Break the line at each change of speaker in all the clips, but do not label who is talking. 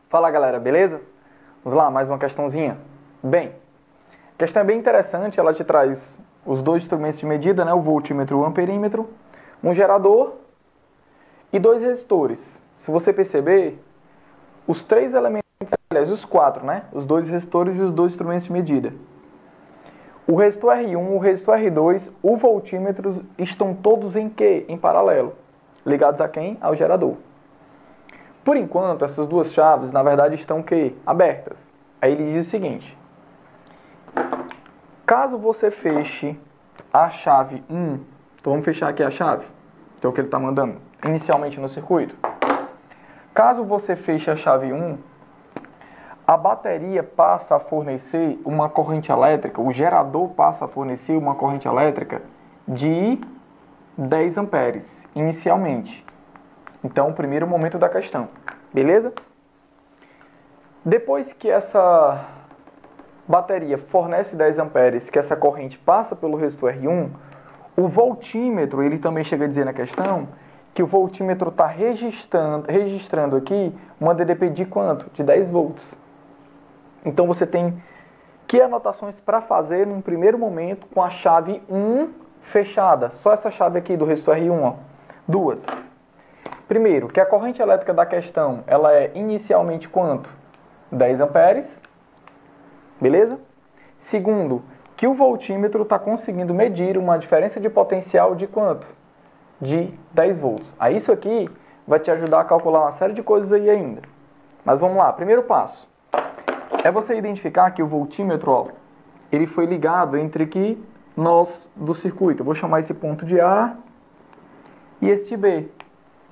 Fala galera, beleza? Vamos lá, mais uma questãozinha. Bem, a questão é bem interessante, ela te traz os dois instrumentos de medida, né? O voltímetro e o amperímetro, um gerador e dois resistores. Se você perceber, os três elementos, aliás, os quatro, né? Os dois resistores e os dois instrumentos de medida. O resistor R1, o resistor R2, o voltímetro estão todos em quê? Em paralelo. Ligados a quem? Ao gerador. Por enquanto, essas duas chaves, na verdade, estão o quê? Abertas. Aí ele diz o seguinte. Caso você feche a chave 1, então vamos fechar aqui a chave, que é o que ele está mandando inicialmente no circuito. Caso você feche a chave 1, a bateria passa a fornecer uma corrente elétrica, o gerador passa a fornecer uma corrente elétrica de 10 amperes, inicialmente. Então, o primeiro momento da questão, beleza? Depois que essa bateria fornece 10 amperes, que essa corrente passa pelo resistor R1, o voltímetro, ele também chega a dizer na questão, que o voltímetro está registrando aqui uma DDP de quanto? De 10 volts. Então, você tem que anotações para fazer num primeiro momento com a chave 1 fechada. Só essa chave aqui do resistor R1, ó. Duas. Primeiro, que a corrente elétrica da questão, ela é inicialmente quanto? 10 amperes. Beleza? Segundo, que o voltímetro está conseguindo medir uma diferença de potencial de quanto? De 10 volts. Aí isso aqui vai te ajudar a calcular uma série de coisas aí ainda. Mas vamos lá, primeiro passo. É você identificar que o voltímetro, ó, ele foi ligado entre aqui nós do circuito. Eu vou chamar esse ponto de A e este B.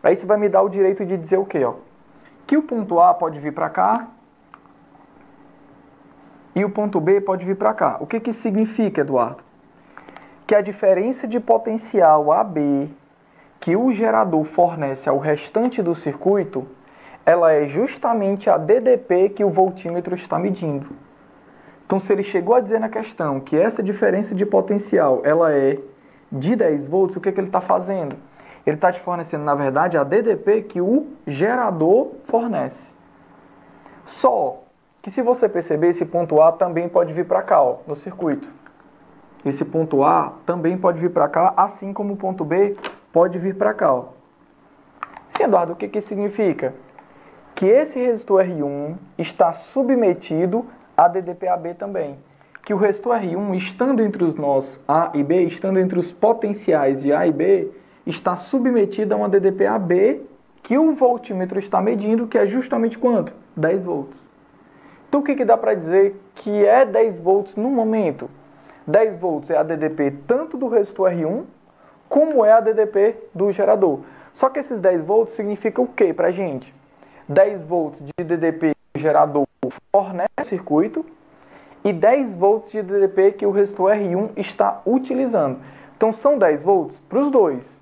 Aí você vai me dar o direito de dizer o quê? Ó? Que o ponto A pode vir para cá e o ponto B pode vir para cá. O que que isso significa, Eduardo? Que a diferença de potencial AB que o gerador fornece ao restante do circuito, ela é justamente a DDP que o voltímetro está medindo. Então, se ele chegou a dizer na questão que essa diferença de potencial ela é de 10 volts, o que que ele está fazendo? Ele está te fornecendo, na verdade, a DDP que o gerador fornece. Só que se você perceber, esse ponto A também pode vir para cá, ó, no circuito. Esse ponto A também pode vir para cá, assim como o ponto B pode vir para cá. Ó. Sim, Eduardo, o que que significa? Que esse resistor R1 está submetido a DDP-AB também. Que o resistor R1, estando entre os nós A e B, estando entre os potenciais de A e B, está submetido a uma DDP-AB que o voltímetro está medindo, que é justamente quanto? 10 volts. Então, o que dá para dizer que é 10 volts no momento? 10 volts é a DDP tanto do resistor R1, como é a DDP do gerador. Só que esses 10 volts significa o que para a gente? 10 volts de DDP que o gerador fornece no circuito e 10 volts de DDP que o resistor R1 está utilizando. Então, são 10 volts para os dois.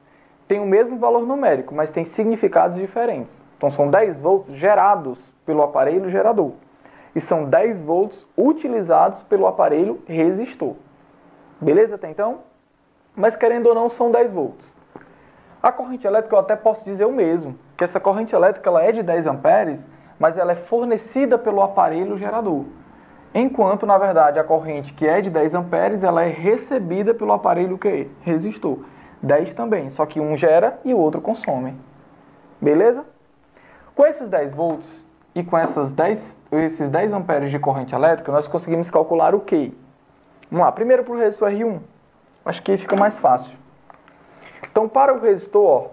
Tem o mesmo valor numérico, mas tem significados diferentes. Então, são 10 volts gerados pelo aparelho gerador. E são 10 volts utilizados pelo aparelho resistor. Beleza até então? Mas, querendo ou não, são 10 volts. A corrente elétrica, eu até posso dizer o mesmo. Que essa corrente elétrica ela é de 10 amperes, mas ela é fornecida pelo aparelho gerador. Enquanto, na verdade, a corrente que é de 10 amperes, ela é recebida pelo aparelho que? Resistor. 10 também, só que um gera e o outro consome. Beleza? Com esses 10 volts e com esses 10 amperes de corrente elétrica, nós conseguimos calcular o quê? Vamos lá, primeiro para o resistor R1. Acho que fica mais fácil. Então, para o resistor,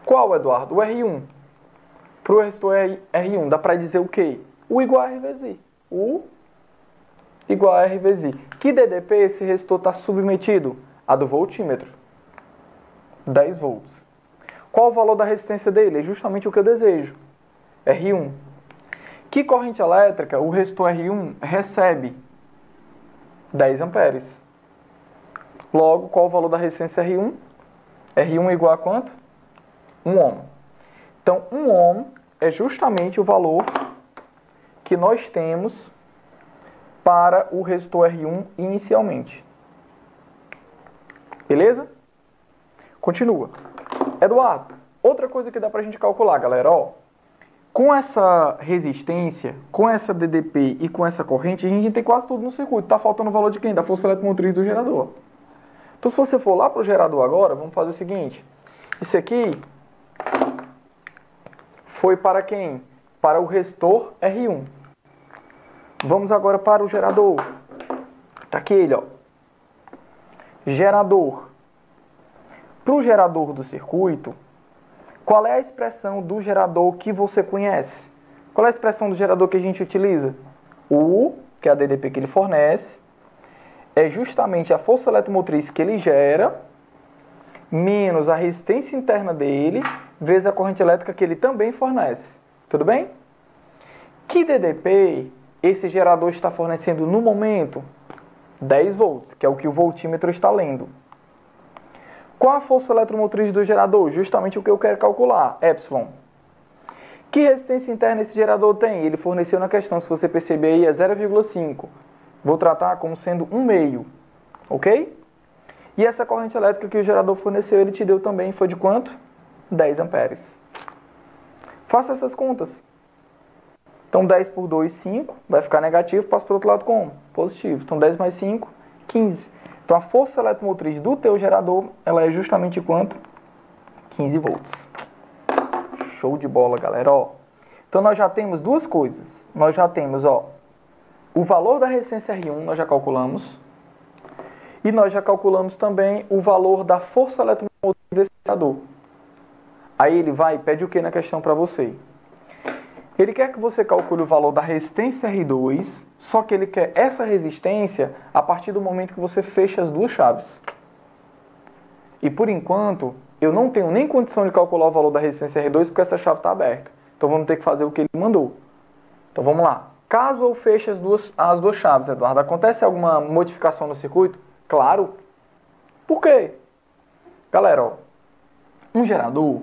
qual, Eduardo? O R1. Para o resistor R1, dá para dizer o quê? U igual a R vezes I. U igual a R vezes I. Que DDP esse resistor está submetido? A do voltímetro. 10 volts. Qual o valor da resistência dele? É justamente o que eu desejo. R1. Que corrente elétrica o resistor R1 recebe? 10 amperes. Logo, qual o valor da resistência R1? R1 igual a quanto? 1 ohm. Então, 1 ohm é justamente o valor que nós temos para o resistor R1 inicialmente. Beleza? Continua. Eduardo, outra coisa que dá pra gente calcular, galera, ó. Com essa resistência, com essa DDP e com essa corrente, a gente tem quase tudo no circuito. Tá faltando o valor de quem? Da força eletromotriz do gerador. Então, se você for lá pro gerador agora, vamos fazer o seguinte. Isso aqui foi para quem? Para o resistor R1. Vamos agora para o gerador. Tá aqui ele, ó. Gerador. Para o gerador do circuito, qual é a expressão do gerador que você conhece? Qual é a expressão do gerador que a gente utiliza? O U, que é a DDP que ele fornece, é justamente a força eletromotriz que ele gera, menos a resistência interna dele, vezes a corrente elétrica que ele também fornece. Tudo bem? Que DDP esse gerador está fornecendo no momento? 10 volts, que é o que o voltímetro está lendo. Qual a força eletromotriz do gerador? Justamente o que eu quero calcular, epsilon. Que resistência interna esse gerador tem? Ele forneceu na questão, se você perceber aí, é 0,5. Vou tratar como sendo 1/2, ok? E essa corrente elétrica que o gerador forneceu, ele te deu também, foi de quanto? 10 amperes. Faça essas contas. Então 10 por 2, 5, vai ficar negativo, passa para o outro lado como? Positivo. Então 10 mais 5, 15. Então a força eletromotriz do teu gerador, ela é justamente quanto? 15 volts. Show de bola, galera, ó. Então nós já temos duas coisas. Nós já temos, ó, o valor da resistência R1, nós já calculamos. E nós já calculamos também o valor da força eletromotriz desse gerador. Aí ele vai e pede o que na questão para você? Ele quer que você calcule o valor da resistência R2, só que ele quer essa resistência a partir do momento que você fecha as duas chaves. E por enquanto, eu não tenho nem condição de calcular o valor da resistência R2 porque essa chave está aberta. Então vamos ter que fazer o que ele mandou. Então vamos lá. Caso eu feche as duas chaves, Eduardo, acontece alguma modificação no circuito? Claro. Por quê? Galera, ó, um gerador,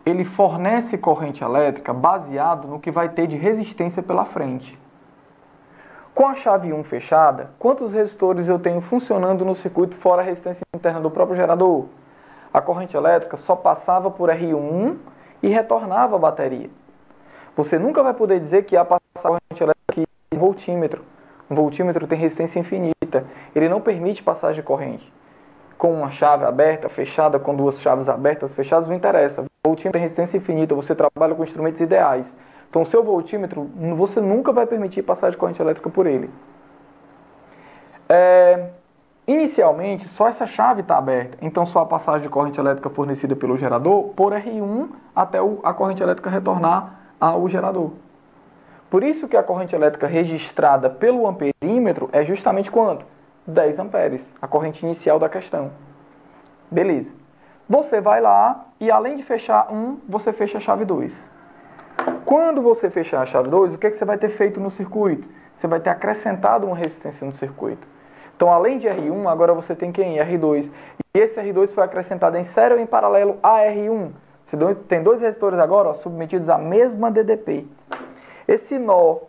ele fornece corrente elétrica baseado no que vai ter de resistência pela frente. Com a chave 1 fechada, quantos resistores eu tenho funcionando no circuito fora a resistência interna do próprio gerador? A corrente elétrica só passava por R1 e retornava à bateria. Você nunca vai poder dizer que ia passar a corrente elétrica em voltímetro. Um voltímetro tem resistência infinita. Ele não permite passagem de corrente. Com uma chave aberta, fechada, com duas chaves abertas, fechadas, não interessa. O voltímetro tem resistência infinita, você trabalha com instrumentos ideais. Então, o seu voltímetro, você nunca vai permitir passagem de corrente elétrica por ele. Inicialmente, só essa chave está aberta. Então, só a passagem de corrente elétrica fornecida pelo gerador por R1 até a corrente elétrica retornar ao gerador. Por isso que a corrente elétrica registrada pelo amperímetro é justamente quanto? 10 amperes, a corrente inicial da questão. Beleza. Você vai lá e além de fechar 1, você fecha a chave 2. Quando você fechar a chave 2, o que você vai ter feito no circuito? Você vai ter acrescentado uma resistência no circuito. Então, além de R1, agora você tem quem? R2. E esse R2 foi acrescentado em série ou em paralelo a R1. Você tem dois resistores agora, ó, submetidos à mesma DDP. Esse nó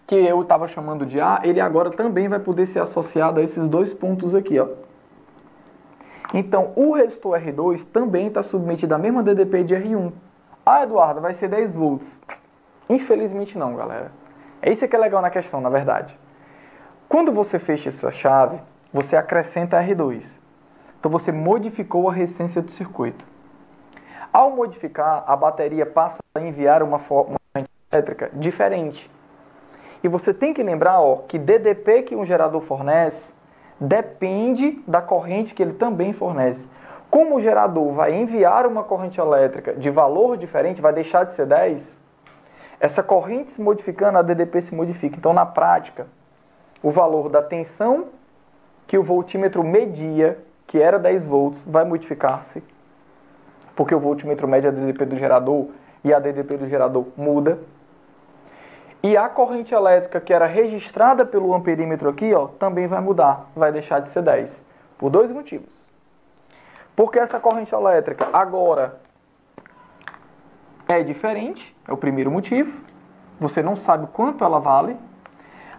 que eu estava chamando de A, ele agora também vai poder ser associado a esses dois pontos aqui, ó. Então, o resistor R2 também está submetido à mesma DDP de R1. Ah, Eduardo, vai ser 10 volts. Infelizmente não, galera. É isso que é legal na questão, na verdade. Quando você fecha essa chave, você acrescenta R2. Então, você modificou a resistência do circuito. Ao modificar, a bateria passa a enviar uma corrente elétrica diferente. E você tem que lembrar, ó, que DDP que um gerador fornece depende da corrente que ele também fornece. Como o gerador vai enviar uma corrente elétrica de valor diferente, vai deixar de ser 10, essa corrente se modificando, a DDP se modifica. Então, na prática, o valor da tensão que o voltímetro media, que era 10 volts, vai modificar-se, porque o voltímetro mede a DDP do gerador e a DDP do gerador muda. E a corrente elétrica que era registrada pelo amperímetro aqui, ó, também vai mudar, vai deixar de ser 10. Por dois motivos. Porque essa corrente elétrica agora é diferente, é o primeiro motivo. Você não sabe quanto ela vale,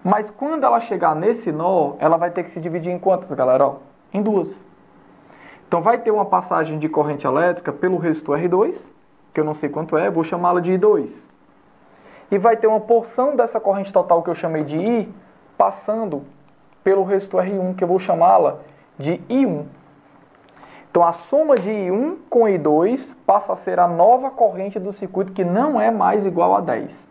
mas quando ela chegar nesse nó, ela vai ter que se dividir em quantas, galera? Ó, em duas. Então vai ter uma passagem de corrente elétrica pelo resistor R2, que eu não sei quanto é, vou chamá-la de I2. E vai ter uma porção dessa corrente total que eu chamei de I, passando pelo resistor R1, que eu vou chamá-la de I1. Então a soma de I1 com I2 passa a ser a nova corrente do circuito, que não é mais igual a 10.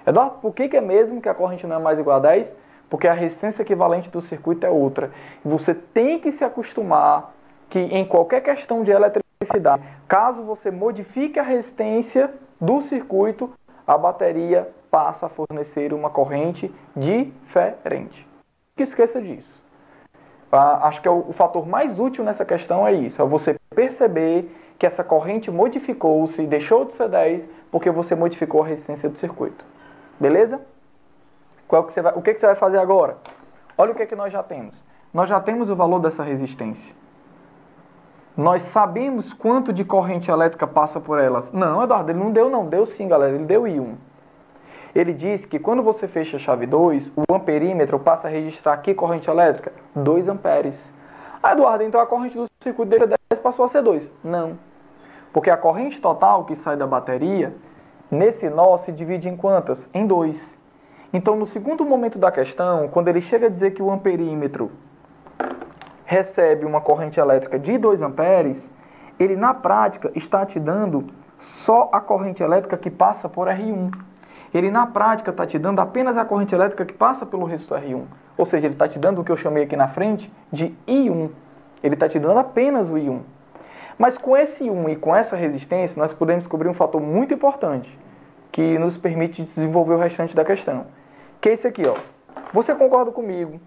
Eduardo, por que é mesmo que a corrente não é mais igual a 10? Porque a resistência equivalente do circuito é outra. Você tem que se acostumar que em qualquer questão de eletricidade, caso você modifique a resistência do circuito, a bateria passa a fornecer uma corrente diferente. Não esqueça disso. Acho que o fator mais útil nessa questão é isso, é você perceber que essa corrente modificou-se, deixou de ser 10, porque você modificou a resistência do circuito. Beleza? O que você vai fazer agora? Olha o que nós já temos. Nós já temos o valor dessa resistência. Nós sabemos quanto de corrente elétrica passa por elas. Não, Eduardo, ele não deu não. Deu sim, galera. Ele deu I1. Ele disse que quando você fecha a chave 2, o amperímetro passa a registrar aqui corrente elétrica 2 amperes. Ah, Eduardo, então a corrente do circuito deixa 10 passou a ser 2. Não. Porque a corrente total que sai da bateria, nesse nó, se divide em quantas? Em 2. Então, no segundo momento da questão, quando ele chega a dizer que o amperímetro recebe uma corrente elétrica de 2 amperes, ele na prática está te dando só a corrente elétrica que passa por R1. Ele na prática está te dando apenas a corrente elétrica que passa pelo resistor R1. Ou seja, ele está te dando o que eu chamei aqui na frente de I1. Ele está te dando apenas o I1. Mas com esse I1 e com essa resistência, nós podemos descobrir um fator muito importante que nos permite desenvolver o restante da questão. Que é esse aqui, ó. Você concorda comigo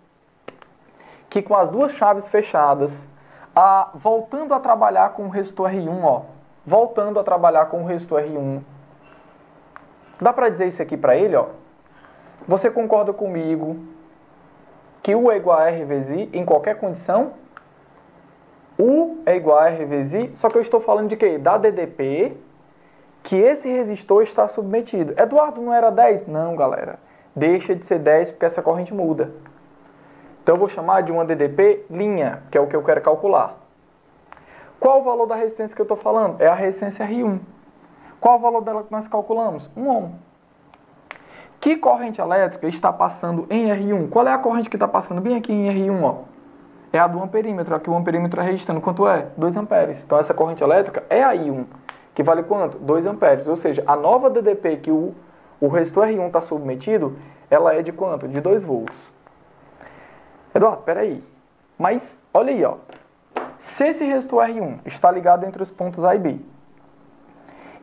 que com as duas chaves fechadas, voltando a trabalhar com o resistor R1, ó, voltando a trabalhar com o resistor R1, dá para dizer isso aqui para ele, ó? Você concorda comigo que U é igual a R vezes I em qualquer condição? U é igual a R vezes I, só que eu estou falando de quê? Da DDP, que esse resistor está submetido. Eduardo, não era 10? Não, galera. Deixa de ser 10 porque essa corrente muda. Então eu vou chamar de uma DDP linha, que é o que eu quero calcular. Qual o valor da resistência que eu estou falando? É a resistência R1. Qual o valor dela que nós calculamos? 1 ohm. Que corrente elétrica está passando em R1? Qual é a corrente que está passando bem aqui em R1? Ó? É a do amperímetro. Aqui o amperímetro está registrando quanto é? 2 amperes. Então essa corrente elétrica é a I1, que vale quanto? 2 amperes. Ou seja, a nova DDP que o resistor R1 está submetido, ela é de quanto? De 2 volts. Eduardo, peraí. Mas, olha aí, ó. Se esse resistor R1 está ligado entre os pontos A e B,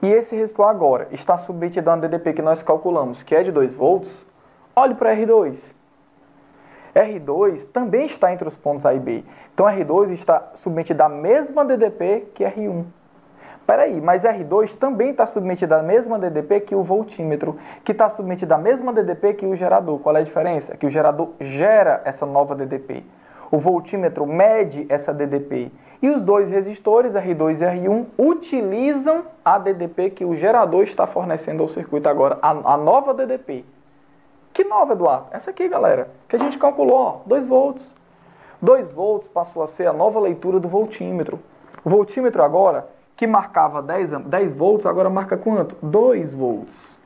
e esse resistor agora está submetido a uma DDP que nós calculamos, que é de 2 volts, olhe para R2. R2 também está entre os pontos A e B. Então, R2 está submetido à mesma DDP que R1. Peraí, mas R2 também está submetido à mesma DDP que o voltímetro, que está submetido à mesma DDP que o gerador. Qual é a diferença? Que o gerador gera essa nova DDP. O voltímetro mede essa DDP. E os dois resistores, R2 e R1, utilizam a DDP que o gerador está fornecendo ao circuito agora, a nova DDP. Que nova, Eduardo? Essa aqui, galera, que a gente calculou, ó, 2 volts. 2 volts passou a ser a nova leitura do voltímetro. O voltímetro agora, que marcava 10 volts, agora marca quanto? 2 volts.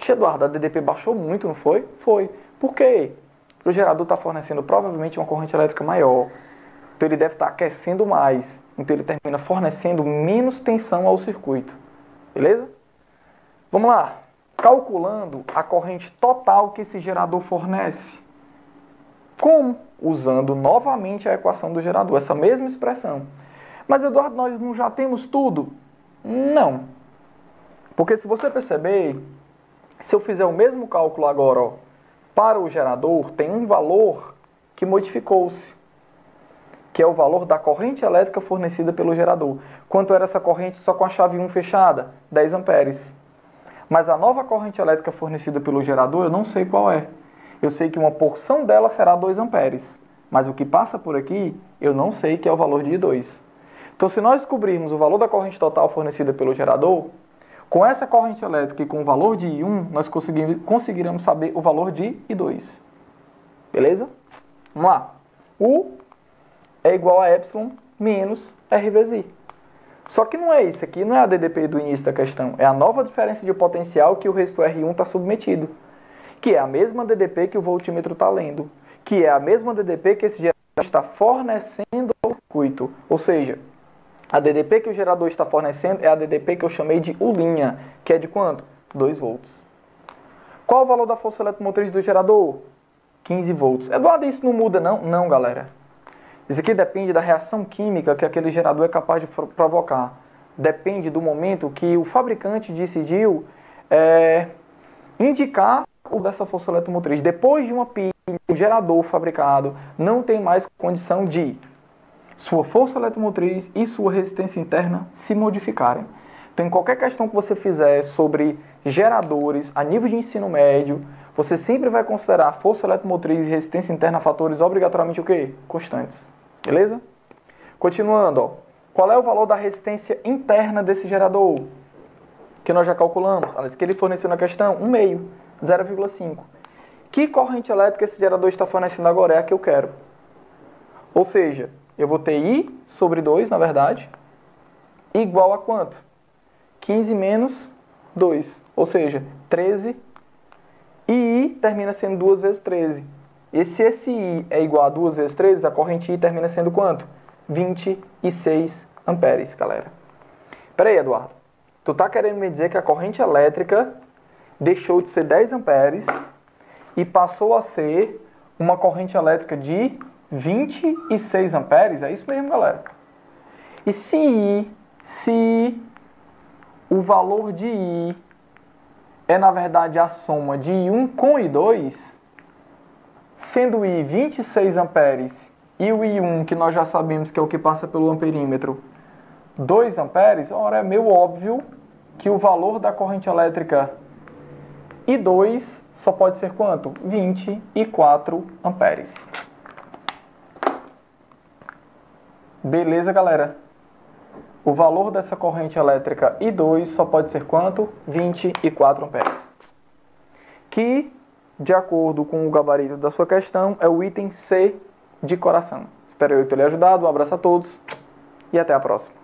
Eduardo, a DDP baixou muito, não foi? Foi. Por quê? Porque o gerador está fornecendo provavelmente uma corrente elétrica maior. Então ele deve estar aquecendo mais. Então ele termina fornecendo menos tensão ao circuito. Beleza? Vamos lá. Calculando a corrente total que esse gerador fornece. Como? Usando novamente a equação do gerador, essa mesma expressão. Mas, Eduardo, nós não já temos tudo? Não. Porque se você perceber, se eu fizer o mesmo cálculo agora, ó, para o gerador, tem um valor que modificou-se, que é o valor da corrente elétrica fornecida pelo gerador. Quanto era essa corrente só com a chave 1 fechada? 10 amperes. Mas a nova corrente elétrica fornecida pelo gerador, eu não sei qual é. Eu sei que uma porção dela será 2 amperes. Mas o que passa por aqui, eu não sei, que é o valor de I2. Então, se nós descobrirmos o valor da corrente total fornecida pelo gerador, Com essa corrente elétrica e com o valor de I1, nós conseguiremos saber o valor de I2. Beleza? Vamos lá. U é igual a epsilon menos R vezes I. Só que não é isso aqui, não é a DDP do início da questão. É a nova diferença de potencial que o resistor R1 está submetido. Que é a mesma DDP que o voltímetro está lendo. Que é a mesma DDP que esse gerador está fornecendo ao circuito. Ou seja, a DDP que o gerador está fornecendo é a DDP que eu chamei de U', que é de quanto? 2 volts. Qual o valor da força eletromotriz do gerador? 15 volts. Eduardo, isso não muda não? Não, galera. Isso aqui depende da reação química que aquele gerador é capaz de provocar. Depende do momento que o fabricante decidiu indicar o dessa força eletromotriz. Depois de uma pilha, o gerador fabricado não tem mais condição de sua força eletromotriz e sua resistência interna se modificarem. Então, em qualquer questão que você fizer sobre geradores a nível de ensino médio, você sempre vai considerar força eletromotriz e resistência interna fatores obrigatoriamente o quê? Constantes. Beleza? Continuando, ó. Qual é o valor da resistência interna desse gerador? Que nós já calculamos. Olha, que ele forneceu na questão, 1,5, 0,5. Que corrente elétrica esse gerador está fornecendo agora? É a que eu quero. Ou seja, eu vou ter I sobre 2, na verdade, igual a quanto? 15 menos 2. Ou seja, 13. E I termina sendo 2 vezes 13. E se esse I é igual a 2 vezes 13, a corrente I termina sendo quanto? 26 amperes, galera. Pera aí, Eduardo. Tu tá querendo me dizer que a corrente elétrica deixou de ser 10 amperes e passou a ser uma corrente elétrica de 26 amperes? É isso mesmo, galera. E se o valor de I é, na verdade, a soma de I1 com I2, sendo I 26 amperes e o I1, que nós já sabemos que é o que passa pelo amperímetro, 2 amperes, ora, é meio óbvio que o valor da corrente elétrica I2 só pode ser quanto? 24 amperes. Beleza, galera? O valor dessa corrente elétrica I2 só pode ser quanto? 24 amperes. Que, de acordo com o gabarito da sua questão, é o item C de coração. Espero eu ter lhe ajudado. Um abraço a todos e até a próxima.